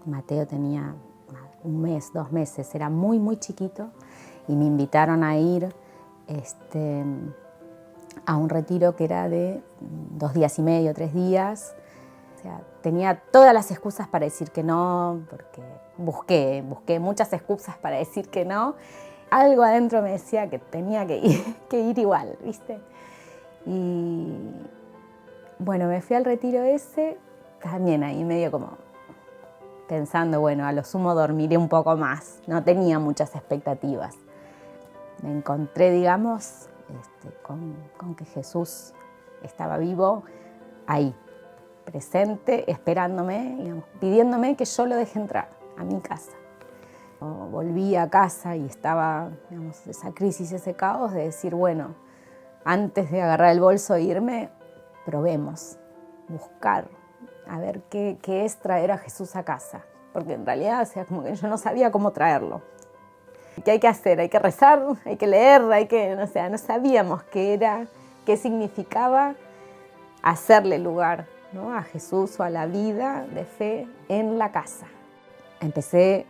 Mateo tenía 1 mes, 2 meses, era muy, muy chiquito, y me invitaron a ir a un retiro que era de 2 días y medio, 3 días. O sea, tenía todas las excusas para decir que no, porque busqué muchas excusas para decir que no. Algo adentro me decía que tenía que ir igual, ¿viste? Y bueno, me fui al retiro ese, también ahí medio como pensando, bueno, a lo sumo dormiré un poco más. No tenía muchas expectativas. Me encontré, digamos, con que Jesús estaba vivo ahí, presente, esperándome, digamos, pidiéndome que yo lo deje entrar a mi casa. Volví a casa y estaba, digamos, esa crisis, ese caos de decir, bueno, antes de agarrar el bolso e irme, probemos, buscar, a ver qué es traer a Jesús a casa. Porque en realidad, o sea, como que yo no sabía cómo traerlo. ¿Qué hay que hacer? Hay que rezar, hay que leer, o sea, no sabíamos qué era, qué significaba hacerle lugar, ¿no?, a Jesús o a la vida de fe en la casa. Empecé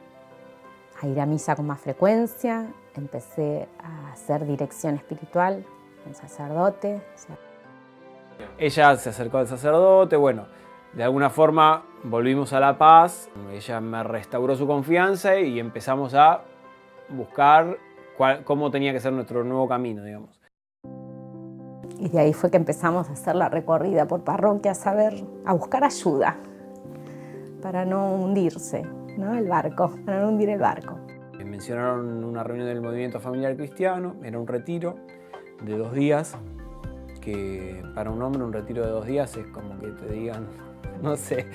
a ir a misa con más frecuencia, empecé a hacer dirección espiritual con sacerdote. Ella se acercó al sacerdote, bueno, de alguna forma volvimos a la paz, ella me restauró su confianza y empezamos a buscar cómo tenía que ser nuestro nuevo camino, digamos. Y de ahí fue que empezamos a hacer la recorrida por parroquias, a buscar ayuda para no hundirse, ¿no?, el barco, para no hundir el barco. Me mencionaron una reunión del Movimiento Familiar Cristiano, era un retiro de 2 días, que para un hombre un retiro de 2 días es como que te digan, no sé,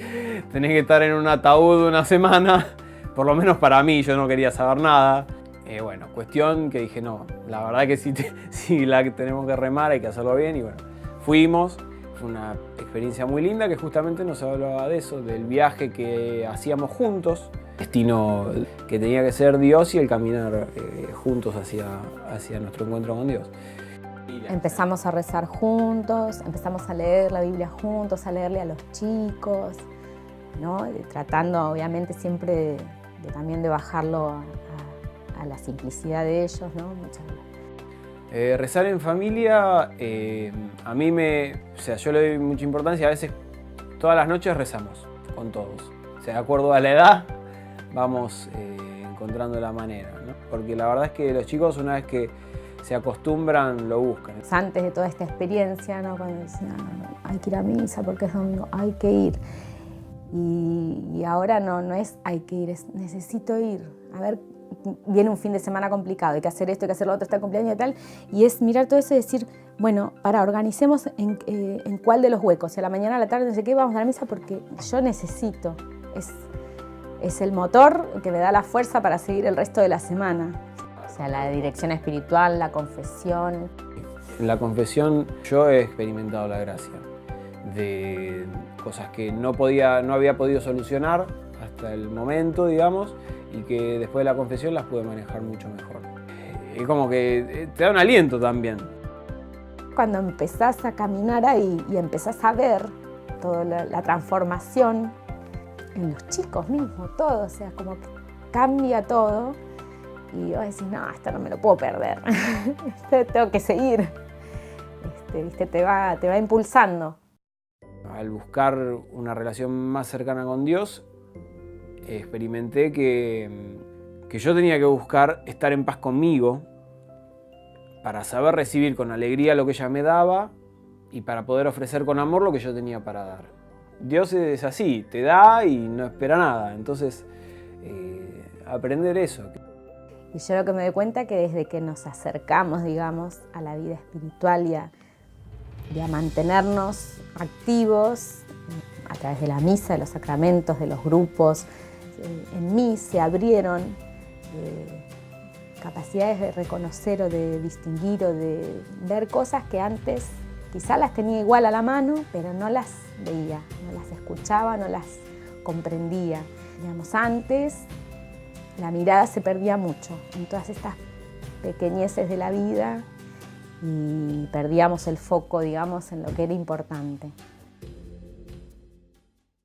tenés que estar en un ataúd 1 semana, por lo menos para mí, yo no quería saber nada. Bueno, cuestión que dije, no, la verdad que si la que tenemos que remar hay que hacerlo bien, y bueno, fuimos. Fue una experiencia muy linda que justamente nos hablaba de eso, del viaje que hacíamos juntos, destino que tenía que ser Dios y el caminar juntos hacia nuestro encuentro con Dios. Empezamos a rezar juntos, empezamos a leer la Biblia juntos, a leerle a los chicos, ¿no?, tratando obviamente siempre también de bajarlo a la simplicidad de ellos, ¿no? Rezar en familia, a mí yo le doy mucha importancia. A veces todas las noches rezamos con todos. O sea, de acuerdo a la edad vamos encontrando la manera, ¿no? Porque la verdad es que los chicos, una vez que se acostumbran, lo buscan. Antes de toda esta experiencia, ¿no?, cuando decían, hay que ir a misa porque es domingo, hay que ir. Y ahora no es hay que ir, es necesito ir. A ver, viene un fin de semana complicado, hay que hacer esto, hay que hacer lo otro, está el cumpleaños y tal. Y es mirar todo eso y decir, bueno, organicemos en cuál de los huecos. Si a la mañana, a la tarde, no sé qué, vamos a la misa porque yo necesito. Es el motor que me da la fuerza para seguir el resto de la semana. O sea, la dirección espiritual, la confesión. En la confesión yo he experimentado la gracia de cosas que no había podido solucionar hasta el momento, digamos, y que después de la confesión las pude manejar mucho mejor. Es como que te da un aliento también. Cuando empezás a caminar ahí y empezás a ver toda la transformación en los chicos mismos, todo, o sea, como que cambia todo y vos decís, no, esto no me lo puedo perder, tengo que seguir, ¿viste? Te va impulsando. Al buscar una relación más cercana con Dios, experimenté que yo tenía que buscar estar en paz conmigo para saber recibir con alegría lo que ella me daba y para poder ofrecer con amor lo que yo tenía para dar. Dios es así, te da y no espera nada, entonces aprender eso. Y yo lo que me doy cuenta es que desde que nos acercamos, digamos, a la vida espiritual y a mantenernos activos a través de la misa, de los sacramentos, de los grupos, en mí se abrieron capacidades de reconocer o de distinguir o de ver cosas que antes quizás las tenía igual a la mano, pero no las veía, no las escuchaba, no las comprendía. Digamos, antes la mirada se perdía mucho en todas estas pequeñeces de la vida y perdíamos el foco, digamos, en lo que era importante.